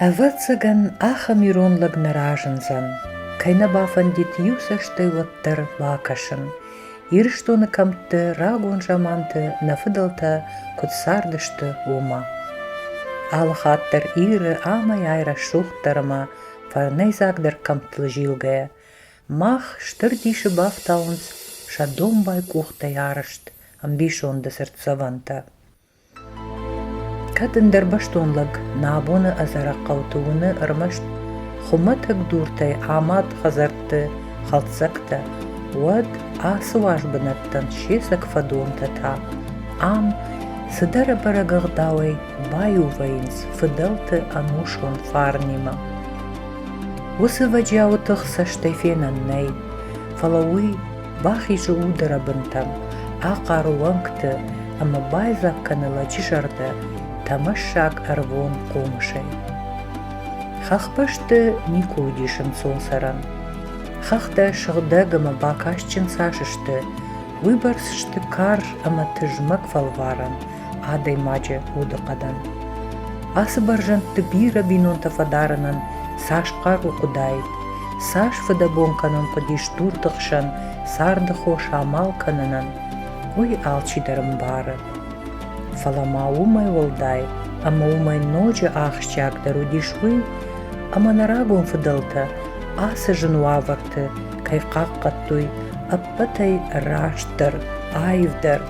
Авацаган аха миронлаг наражензан, кайна бафан дит юсашты ваттар вакашын, ирштоны камты рагон жаманты нафыдалта кутсардышты ума. Алхаттар иры ама яйра шухтарма фарнейзагдер камтлы жилгая, мах штырдиши бафтаунс шадомбай кухта ярышт, амбишонда сердцаванта. Кадындар баштонлаг набоны азара қаутуыны ырмашт, хуматак дуртай амат хазарты халцакта, уад асуаш бынаттан шесак фадонта та, ам сыдара барагагдауай баю вайнс фыдалты анушон фарнима. Усы ваджаутых саштайфенаннай, фалауи бахижы удара бынтам, ақаруанкты, ама байзакканы лачишарда, тамашак арвон комышай. Хахпашты никудишын сонсаран. Хахта шығдагыма бакашчын сашышты, выбарсышты кар ама тыжмак фалваран, адай маджа удықадан. Асы баржанты бира бинонта фадарынан сашқар уқудайд, саш фадабонканын қыдиш туртықшан сарды хош амалканынан, уй алчидарым бары. Фалама умай волдай, ама умай ночи ахщак дарудишвы, ама нарагон фыдалта, асы жынуаварты, кайқаққаттуй, аппатай раштар, айвдар,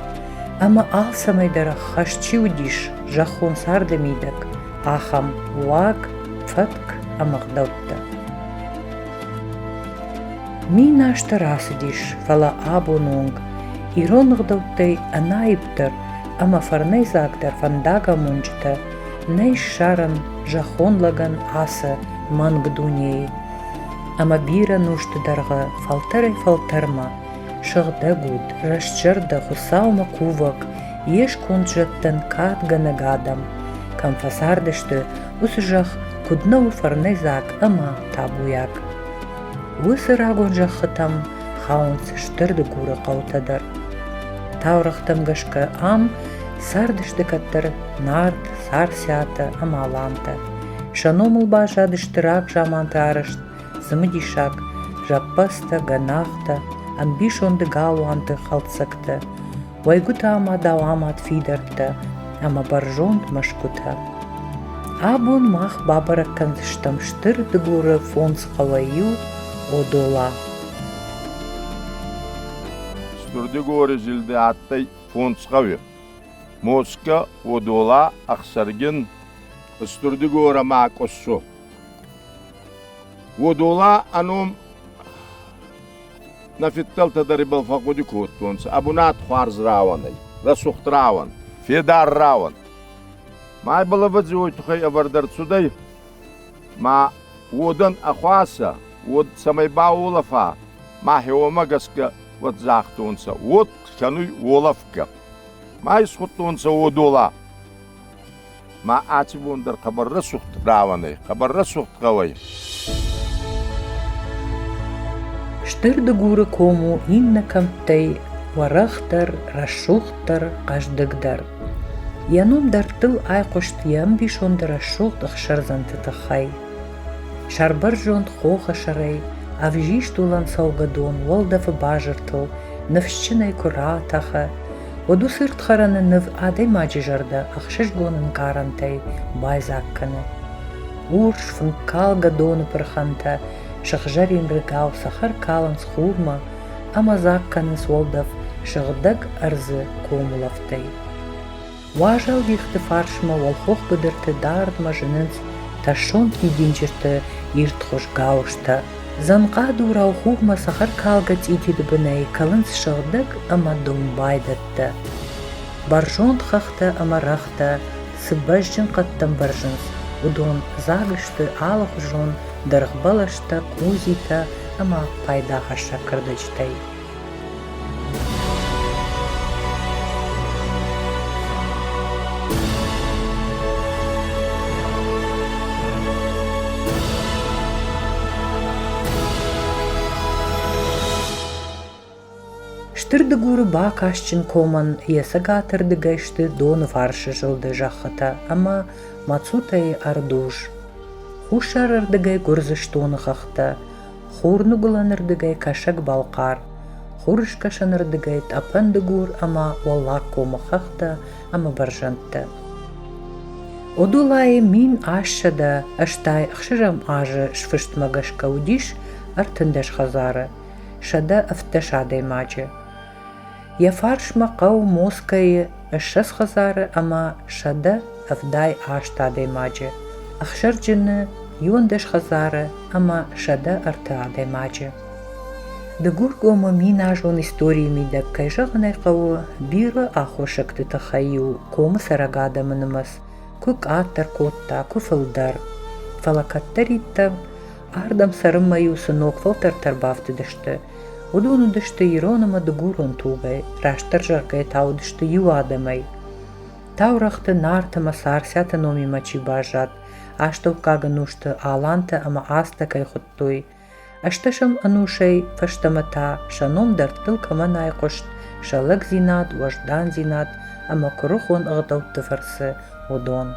ама алсамайдара хашчиудиш, жахон сардамидак, ахам уаг, фатк амақдаутта. Мин ашта расыдиш, фала абонунг, иронғдауттай анайыптар, ама фарнайзагдар фандага мунчта, ней шаран жахонлаган аса мангдуней. Ама бира нужтыдарға фалтарай-фалтарма, шығда гуд, расчырда хусаума кувак, еш кунджаттан катгана гадам. Камфасардышты усы жах куднау фарнайзаг ама табуяк. Усы рагон жахытам хаунс штырды гуры қаутадар. Таурахтам гашка ам сардышты каттыр нарт сарсята амаланта. Шаномыл баша дыштырак жаманты арышт, зымыдишак, жаппаста ганахта, амбишонды галуанты халтсакта. Вайгута ама дауамат фидартта, ама баржонд машкута. Абун мах бабараккан штамштырды гуры фонс қаваю одола. Стурды горы жилді аттай фонсқавы. Моска одола ақсарген стурды горы мақ оссу. Одола аном нафиттал тадари балфақуди көттонсы. Абунат хуарз раванай, расухт раван, федар раван. Май бала вадзи ойтухай авардар цудай. Ма одан ахуаса, од самайба олафа, ма хеомагаска вот захтонса, вот хануй олавка. Май схуттонса одола. Ма ачи бондар хабарра сухт раванай, хабарра сухт кавай. Штырды гуры кому инна камтай, варахтар, рашухтар, каждыгдар. Янум дартыл айқошт ямби шонда рашухт ахшарзанты тахай. Шарбар жонд хоха шарай, авжиш тулан саугадон, волдафы бажыртыл, навщинай куратаха. Оду сыртхараны нав адай маджижарда ахшишгонын карантай байзакканы. Урш фынкал гадоны пырханта, шахжарин рыгау сахар калан схурма, амазакканы сволдав шағдаг арзы комулавтай. Важал вихты фаршма волхох быдырты дардма жынынц ташон кидинчерті иртхош гаушта. Занға дурау хурма сахар калгат итиді бінай калынс шағдаг ама домбайдатты. Баржон хахта ама рахта, сыбажжын қаттам баржынс, удон загышты алық жон дарғбалашта кузита ама пайдагаша кырдычтай. Штырды гуры бакашчын коман ясагатырды гайшты доны фаршы жылды жахата, ама мацутай ардуш. Хушар ырдыгай гурзыштуны хахта, хурну гулан ырдыгай кашак балкар, хурыш кашан ырдыгай тапан дыгур ама валлак кома хахта ама баржантта. Одулай мин ашшада аштай ахширам ажы шфыштмагашка удиш артындаш хазары, шада афташадай мачы. Яфаршма қау москайы ашшас хазары ама шада афдай аштадай мачы. Ахшар жыны юндаш хазары ама шада артаадай мачы. Дыгур гома мин ажон историями да кайжағынай қауы биры ахошакты тахаю кома сарагада мынымыз. Күк аттар котта, күфылдар. Фалакаттар итта ардам сарым маю сынок фалтартар бафты дышты. Удуну дышты иронама дыгурон тугай, раштар жаргай тау дышты ю адамай. Таурахты нартама сарсята номи мачи бажат, аштов кага нушты аланта ама аста кайхоттой. Ашташам анушай фаштамата, шаном дартыл каманай кошт, шалык зинат, важдан зинат, ама крухон ағдау тыфарсы одон.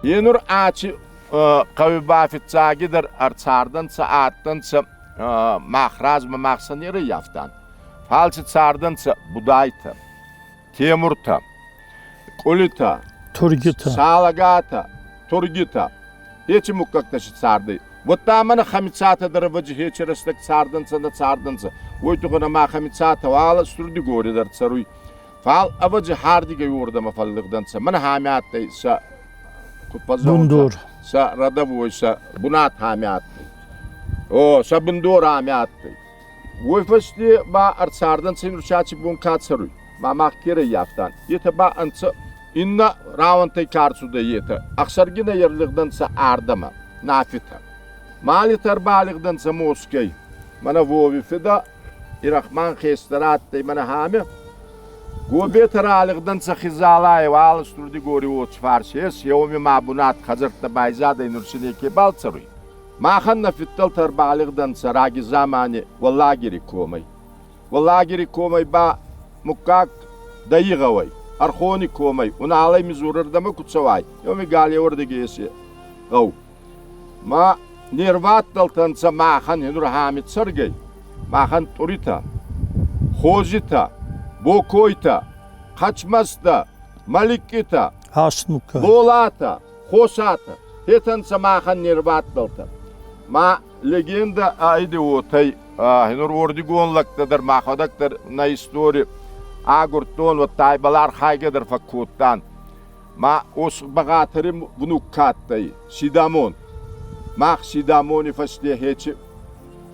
Енур ачы қауи бафет цагидер арцардан ца аттан ца махразма махсанері яфтан. Фалчы цардан ца будайта, темурта, кулита, Turgita. салагата, тургита. Ечі мұққақташы царды. Вот тамана хамицата дырваджи хечерестек царданца на царданца. Ойтуғына ма хамицата вала стурди горидар царуй. Фал аваджи хардига юрдама фаллыгданца. Мана хамиаттай са Bundur. Са радовой са бунат хамиаттай. О, са бундур хамиаттай. Ойфасти ба арцарданца инручачи бунка царуй. Ма махкире яфтан. Ета ба анца инна равантай карцуда ета. Аксаргина ярлыгданца ардама. Нафита. Мали тарбалыгдан самоскай. Мана вови фида ирахман хестараттай мана хами. Гобе таралыгдан сахизалай вал стурди гори оч фаршес. Йоми мабунат хазырта байзада инурсинеке балцаруй. Маханна фиттал тарбалыгдан сараги замани валлагири комай. Валлагири комай ба мукак дайигавай. Архони комай. Уналай мизурырдама кутсавай. Йоми гали ордегеси. Гау. Ma nirvattaltansa mahan hinur hamit sargay. Mahan turita, khozita, bokoita, kaçmasta, malikita, Hasnuka. bolata, khosata. Hetansa mahan nirvattalta. Ma legenda aydi otay hinur ordigonlaktadır mahadaktar na istori agurton ve taybalar haygadır fakuttan. Ma os bagatarim bunu kattay sidamon. Mach sidamoni fasli heçi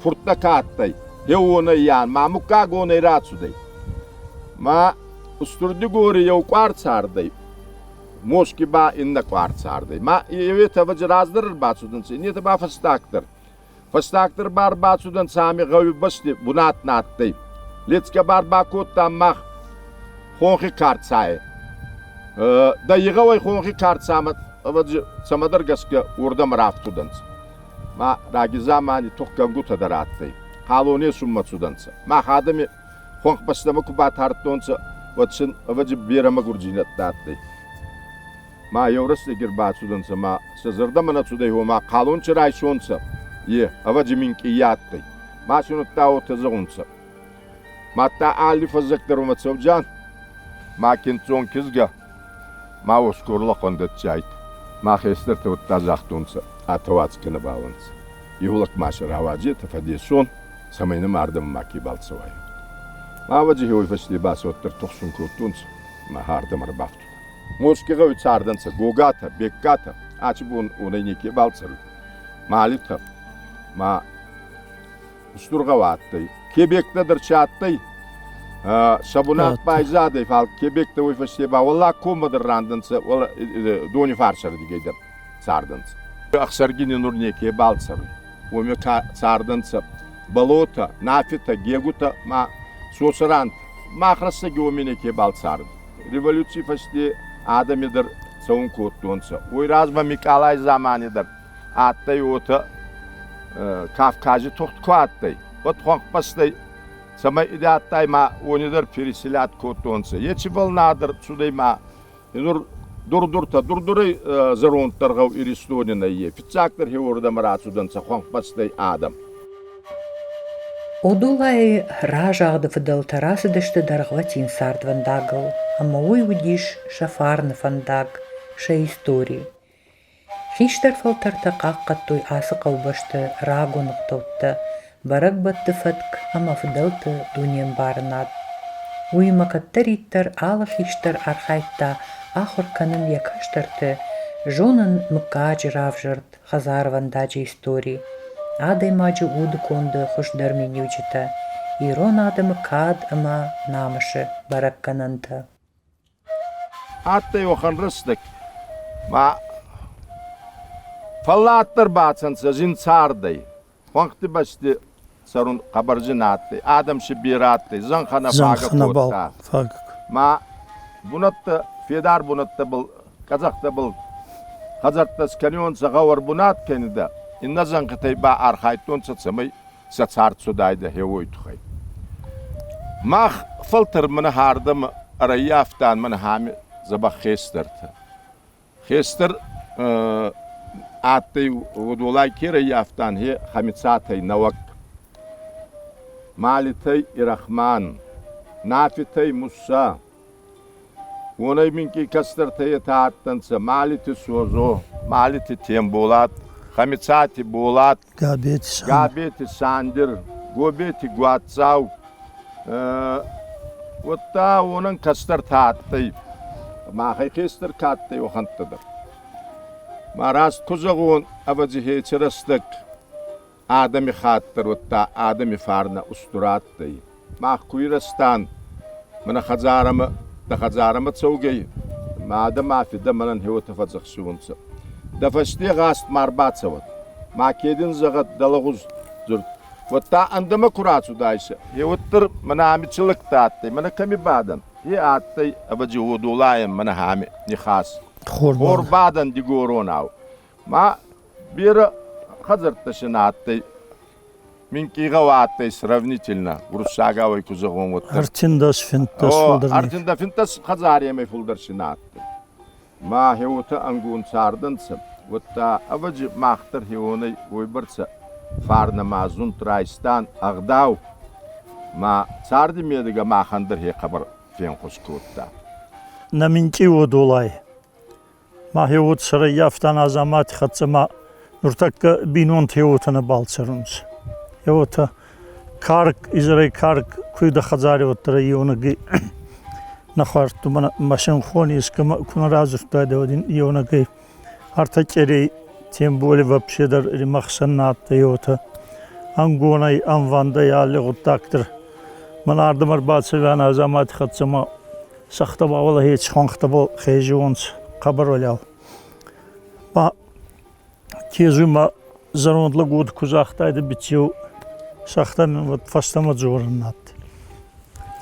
furtna kattay. Hevona yan ma mukagona iratsuday. Ma usturdi gori yev kvartsarday. Moski ba inna kvartsarday. Ma evet avacı razdırır batsudan se. Niyete ba fastaktır. Fastaktır bar batsudan sami gavi basti bunat nattay. Letska bar bakottan mach honki kartsay. Da yigavay honki kartsamat avacı samadar gaska urdam raftudans. Ma ragi zamani tokkan guta darattay. Halone summatsudansa. Ma hadami honk bastama kubat hartonsa vatsin avacı birama gurjinat dattay. Ma yevras egir batsudansa ma sazırda mana tsuday ho ma qalon chiray sonsa. Ye avacı minki yattay. Ma şunu tao tazığunsa. Ma ta ali fazaktar umatsavjan. Ma kinton kizga. Ma oskurla kondatçayt. Ma xester tavtazaqtunsa. Атовацкина баланс. Юлак маша раваджи тафадисон самайна мардам маки балцавай. Маваджи хой фасли басоттер тохсун крутунс ма хардам арбафту. Москега уцарданса гогата бекката ачбун унайнеки балцар. Малита ма устургаваттай кебектадыр чаттай шабунат байзадай фал кебекта ой фасли ба валла комадыр ранданса вала дони фаршар дигейдер царданса. Аксаргини нурнеке балцар. Оме царданца болота, нафита, гегута, ма сосарант. Махраса геоменеке балцар. Революция фасти адамидер саун коттонца. Ой разма Миколай заманидер. Аттай ота Кавказы тохтко аттай. Вот хонкпастай сама идеаттай ма онидер переселят коттонца. Ечи волнадыр судай ма. Нур Durduray zaruntargav iristonina ye. Fitsaktır heorda maratsudan sakhong pastay adam. Одулай ражагды фыдалтарасы дышты даргватин сардвандагыл, ама уй удиш шафарны фандаг, ша истории. Хиштар фалтарта қаққаттуй асы қаубашты рагунықтаутты, барак батты фатк, ама фыдалты дуньям барынат. Уй макаттар иттар алы хиштар архайтта ахурканын якаштарты, жонын мыкаджи равжырт, хазар вандаджи истории. Адай маджи уды конды хушдар менюджита, ирон адамы кад ама намышы бараккананта. Аттай охан рыстык. Ма фаллаттар бацанса жинцардай. Фанкты башты сарун қабаржын аттай. Адамшы бир аттай. Занхана бага котта. Ма бунатты, федар бунатты был, казақта был, қазартта сканион сағауар бунат кенеда. Инна занқытай ба архайтон сатсамай сатсарт судайды хеойтухай. Мах филтр мына хардым араяфтан мына хами заба хестерті. Хестер аттай удулай кері яфтан хе хамицатай навак. Малитай ирахман, нафитай муса. Онай минки кастыртай тааттанса малити созо, малити темболат. Хамицати болат, габети сандир, гобети гуатсау. Вот та онын кастар тааттай. Махай хестер каттай охантыдыр. Марас кузагун абаджи хечерастык. Адами хаттыр, вот та адами фарна устураттай. Мах куирастан. Мана хазарамы цаугай. Мада мафида манан хеота фадзахсуунца. Дафашти гаст марбацават. Македин загат далагуз зурт. Вот та андама курацу дайса. И вот тыр мана амичылык тааттай. Мана ками бадан. И аттай абаджи удулаем мана хами нихас. Хор бадан дигоронау. Ма бира хазарташин аттай. Минкига ваттай сравнительно. Грушагавай кузагон вот. Артиндас финтас фулдарни. Артинда финтас хазариямай фулдаршин аттай. Ма хеута ангун сардынса, вот та аваджи махтар хеуной ойбырса, фарна ма зунтрайстан агдау, ма сарды медига махандыр хе қабар фен құскутта. Наминки удулай. Ма хеут сыры яфтан азамат хатсама нуртакка бинон хеутаны балцарынс. Хеута карк, израй карк, куйда хазари оттара ионаги нахарту мана машин хони искама куна разуфта деводин ионаги артакери тем более вообще дар римахсанат йота ангонай анванда яли гуттактыр мана ардымар бацыван азамат хатсама сахта бавала хеч хонхта бол хежонс қабар олял ба кезума зарондлы год кузахтайды битеу сахта мен вот фастама жорнат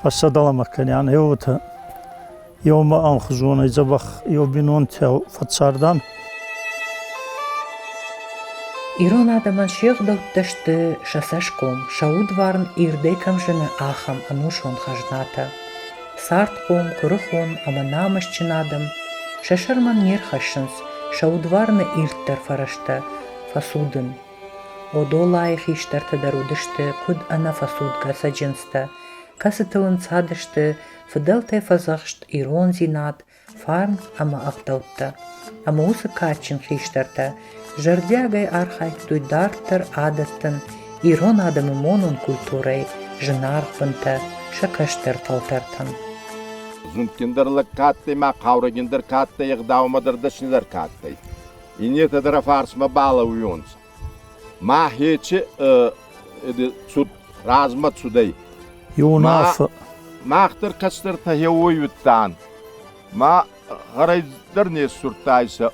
фасадаламак yani yota yoma anxuzona zabakh yobinon tel fatsardan Ирон адаман шеғдаутташты шасашком, шаудварн ирдекам жыны ахам анушон хажната. Сартком, курыхон, аманамашчын адам, шашарман нерхашынс, шаудварны ирттар фарашта, фасудын. Одолай хиштарта дарудышты, куд ана фасудга саджинста, касытылын цадышты, фыдалтай фазахшт ирон зинат, фарн ама ахдаутта. Ама усы качын хиштарта, жардягай архайтуй дартыр адаттын, ирон адамы монун культурай, жынарпынта, шакаштыр талтартын. Зунткиндерлік каттай ма қаурагиндер каттай, иғдаумадырдышнилер каттай. Инетадыра фарсма бала уйонс. Ма хечи цуд разма цудай. Юнафы. Мақтыр кастыр тахе ойуттан. Ма ғарайдыр не суртайса.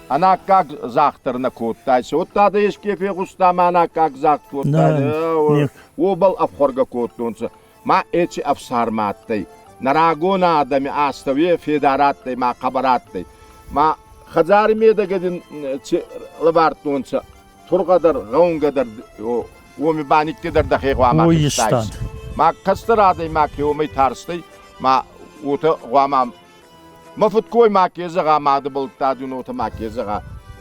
Она как захтар на коттайся. Вот тогда есть кефе густама, она как захт коттайся. Обал афхорга коттунца. Ма эчи афсарматтай. Нарагона адами аставе федераттай, ма кабараттай. Ма хазари медагадин лабартунца. Тургадар, гаунгадар, оми баниккедар да хейхвама кистайся. Ма кастырадай ма кеомай тарстай. Ма ута гуамам Mafut koy makyajı madı balıkta dün ota makyajı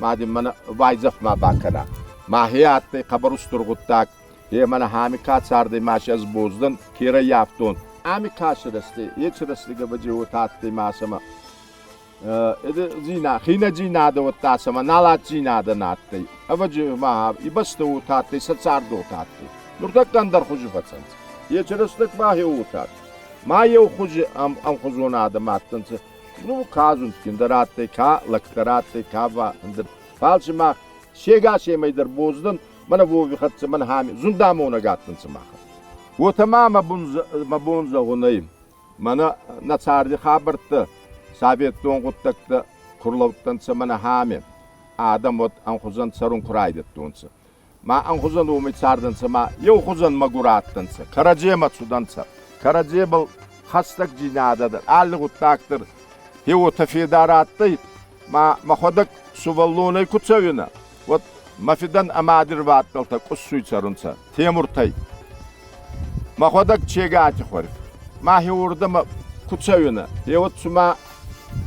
madı mana vayzaf ma bakara. Mahiyatte kabar usturguttak. He mana hami kaçardı maşaz bozdun kira yaptın. Ami kaşırıstı. Yetşırıstı gabacı utattı maşama. Zina, hina zina da utasama, nalat zina da nattı. Avacı ma ibastı utattı, saçardı utattı. Nurtaktan dar hucu fatsans. Yetşırıstık mahi utat. Mahi hucu am huzuna adım attınsı. Nu kazun kindaratte ka laktaratte ka va ndir. Falşı ma şega şeymeydir bozdun. Mana bu vihatsı mana hami zundama ona gattınsı ma. O tamama bunza hunayım. Mana naçardı habertı. Sabit doğuttakta kuruluktansa mana hami. Adam ot anhuzan sarun kuraydı tonsa. Ma anhuzan o mitsardansa ma yo huzan magurattansa. Karacema sudansa. Karacebal hastak cinadadır. Allı guttaktır. He o tafidarattı. Ma hodak suvallunay kutsavina. Вот мафидан амадир ватталта куссуй царунца темуртай маходак чегати хориф махи урдама куцавина е вот сума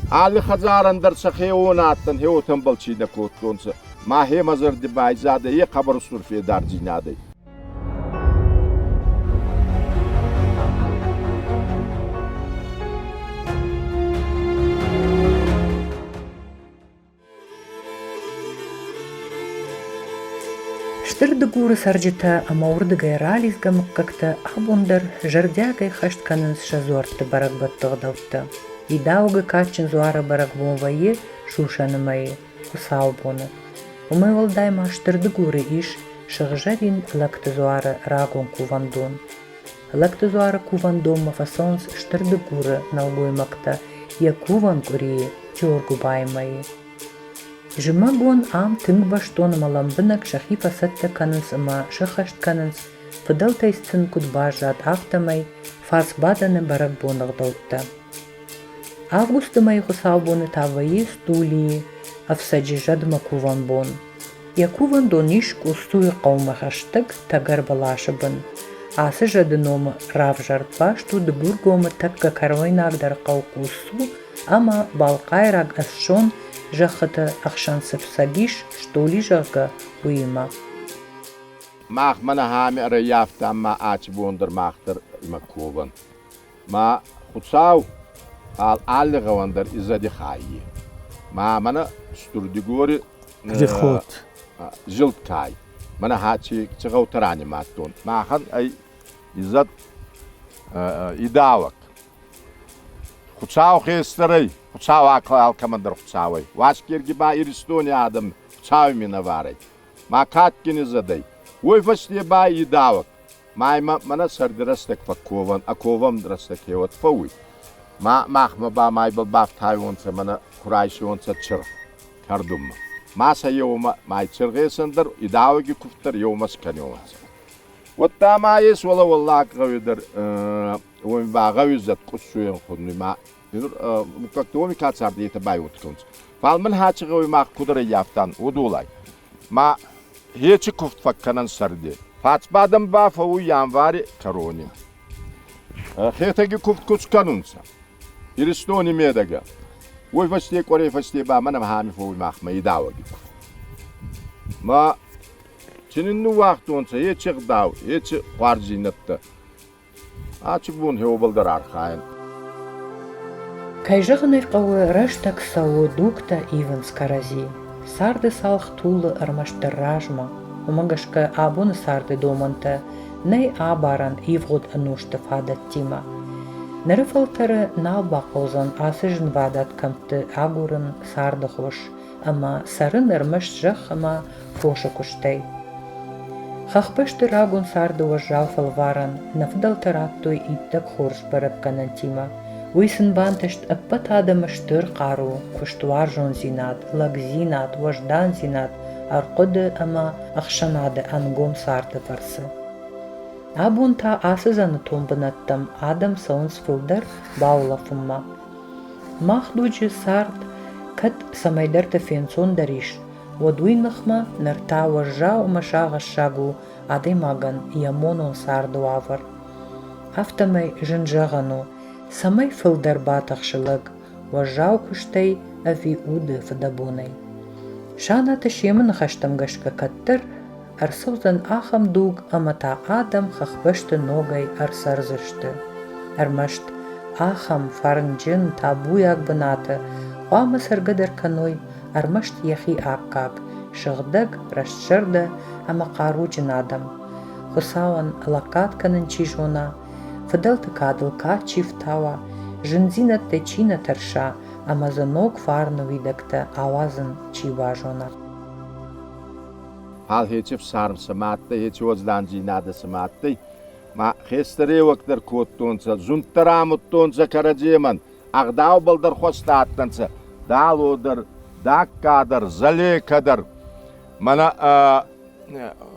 али хазарандар сахеона аттан he otambal чида коттонца махи мазар ди байзада е хабар сурфе даржинадай. Штырды гуры саржита амаурдыгай рализгам как-то абундар жардягай хаштканын шазорты барак баттығдалты. Идауга качын зуара барак бомвайы шушанымайы, кусаубоны. Умай волдайма штырды гуры иш шығжарин лакты зуара рагон кувандон. Лакты зуара кувандон мафасонс штырды гуры налгоймакта, я куван гурии чоргу баймайы. Жымагон ам тынг баштон маламбынак шахи фасатта канынс ама шахашт канынс фыдал тайстын кудбажат автомай фас баданы барак бонагдалтта. Августа май хусалбоны тавайы стулии авсаджижадма куванбон. Я кувандон ишку стуи қаумахаштык тагар балашыбын. Асы жадынома равжартпаш туды бургома такка карвайнагдар қаукусу ама балқайраг асшон жахата ахшансып сагиш штоли жага уима. Мах мана хами раяфта ма ач бундыр махтыр има куван. Ма хутсау ал алли гавандар изади хайи. Ма мана стурди гори Грехот. жилт кай. Мана хачи чыгаутрани маттон. Махан ай изад идавак. Хутсау хестерей. Хутсау акал командир хутсауай. Вашкерги ба иристони адам хутсау мина варай. Ма каткини задай. Ой фашти ба идавак. Майма мана сардирастек факован, аковам драстек еват фауи. Махма ба май бал бафтай онца мана курайши онца чыр. Кардумма. Маса евма май чыргесандыр идаваги куфтар евма скани онца. Вот там айс вала валлак гавидер ой ба гавизат куссуен хунни ма как-то он кацарди это бай уткунц. Фалман хачы гой ма кудра яфтан удулай. Ма хечи куфт факканан сарди. Фацбадам ба фау январи корони. Хетеги куфт кучканунца. Иристони медага. Ой фасте коре фасте ба манам хами фау махма идаваги. Ма Çinin vaxtı onca hiç dav, hiç qarjinattı. Açık bun hevbaldar arxayın. Кайжығыныр қауы раштак сауы дукта иван скарази. Сарды салх тулы армаштыр ражма. Умагашка абуны сарды доманта, ней абаран ивгод анушты фадат тима. Нырыфалтары нал бақылзан асыжын вадат камты агурын сарды хош, ама сарын армаш жақ ама фошы куштай. Хахпышты рагун сарды уажжал фалваран, нафдал тараттой иттак хорш барак канантима. Уйсын бантышт аппат адамыштыр қару, куштуар жон зинат, лак зинат, уаждан зинат, арқоды ама ақшанады ангом сарды барсы. Абун та асызаны томбынаттам адам саунс фылдар баулафымма. Махдуджи сард кат самайдарта фенсон дариш, Водуйнахма нарта уажжа умашага шагу адаймаган ямонон сарду авар. Автомай жынжагану, самай фылдар батахшылык, вожжау күштей ави уды фадабунай. Шана ташемын хаштамгашка каттыр, арсузан ахам дуг амата адам хахбашты ногай арсарзышты. Армашт ахам фарнджин табуяк бынаты, хуама саргадыр каной, армашт яхи аккап, шығдаг расшырды ама қаруджин адам. Хусауан лакатканын чижона, фыдалты кадылка чифтава, жынзина течина тарша, ама занок фарну видакта авазын чиважона. Hal heçif sarımsamattı, heçi ozdancı nadısamattı. Ma xestare vaktar kottonsa, zuntaramuttonsa karaceman, ağdav baldar xostattansa, dalodur, dakkadır, zalekadır. Mana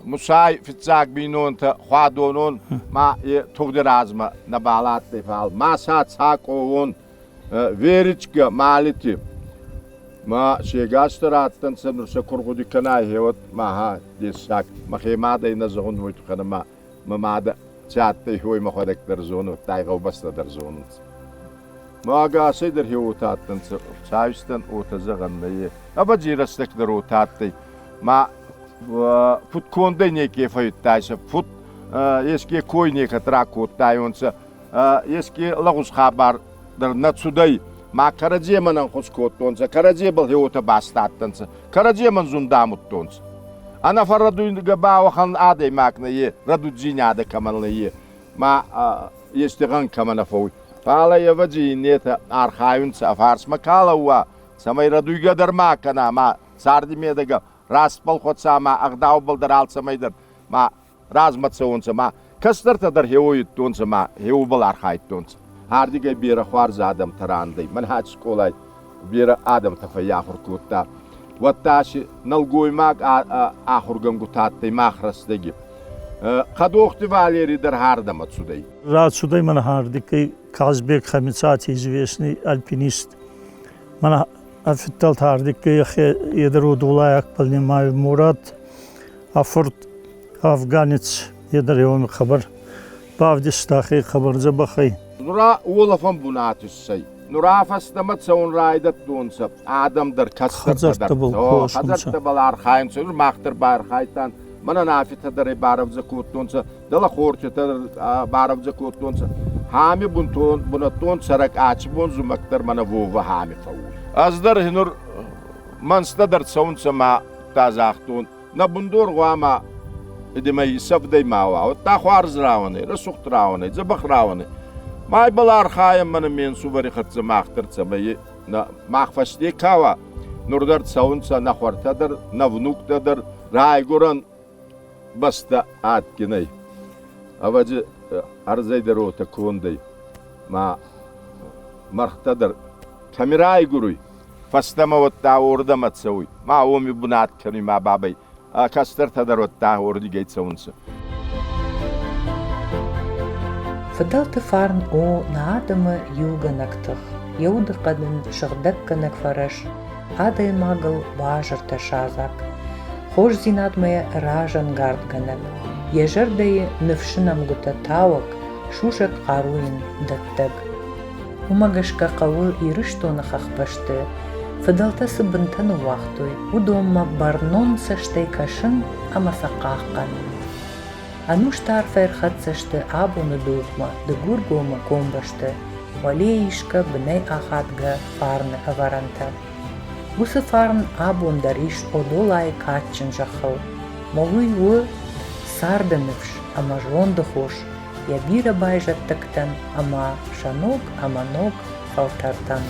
musay fitsag binonta, xadonon, ma tuğdir azma nabalattı fal. Ma saat sakovon, veriçka maliti. Ma şegastar attansa nursa kurgudu kanay hewat ma ha desak ma khemada ina zogun moytu kana ma mada chatte hoy ma khodaktar zonu tayga bastar zonu ma gasidir hewat attansa chavistan otazagannaye abajirastaklar otatte ma fut konda ne kefaytaysa fut eski koy ne katrakot tayonsa eski lagus khabar dar natsuday ma Karaceman'ın kuskottonsa, Karacebal hewota bastattansa, Karaceman zundamuttonsa. Ana farraduyga bawahan aday maknaye, radujinyada kamanlaye, ma yestigan kamana foy. Pala yavaji neta arxayunsa afars makalawa, samay raduyga dar makana, ma sardimedaga raspal khotsa ma agdaw baldar alsamaydan, ma razmatsa onsa ma kastarta dar hewoyittonsa ma hewbal arxayittonsa. Hardiga bira xwarz adam taranday man haç kolay bira adam tafaya xurkutta wattashi nalgoymak axurgan gutattay maxrasdagi qadoxti valeri dar hardama tsuday Rad suday man hardikay Kazbek Khamitsati известный альпинист. Man afittalt hardikay yedru dulayak полнимаю Мурат афурт афганец yedaryon xabar bavdistaqi xabar zabakhay Nura olafan bunatüssay. Nura fastamat saun raydat donsa. Adam dar kastar kadar. Hazarta bal arxayın sönür maqtar bar xaytan. Mana nafita dar baravza kuttonsa. Dala xorçata baravza kuttonsa. Hami bunatton sarak açbon zumaktar mana vova hami faul. Azdar hinur mansta dar saunsa ma tazaqton. Na bundur guama idimay sabday mawa. Ta xwarz rawani, rasuxt rawani, zabakh rawani. May balar xayım mana men suvari xatsa maqtırsa bayi na maqfashdi kawa nurdar saunsa na xwartadır na vnuktadır raygoran basta atkinay avacı arzaydır ota konday ma marxtadır kameray guruy fastama vatta orda matsawi ma omi bunat kani ma babay kastartadır vatta ordi geit saunsa فضلت فارن او نادم يوغنكتخ يود قدن شغدكنك فرش هذا ماغل باجر تشازك خوش زينات ميا راجن غاردغنك يجردي نفشنم غتا تاوك شوشك قاروين دتك وماغشكا قوي يرشتون خخبشت فضلت سبنتن وقتوي ودوم برنون سشتي كشن اما سقاقن Ануш тарфер хатсашты абуны духма, дыгур гома комбашты, валеишка бней ахатга фарны аваранта. Бусы фарн абун дариш одолай катчин жахал. Молуй у сардыныфш, ама жонды хош, я бира байжат тактан, ама шанок, ама ног фалтартан.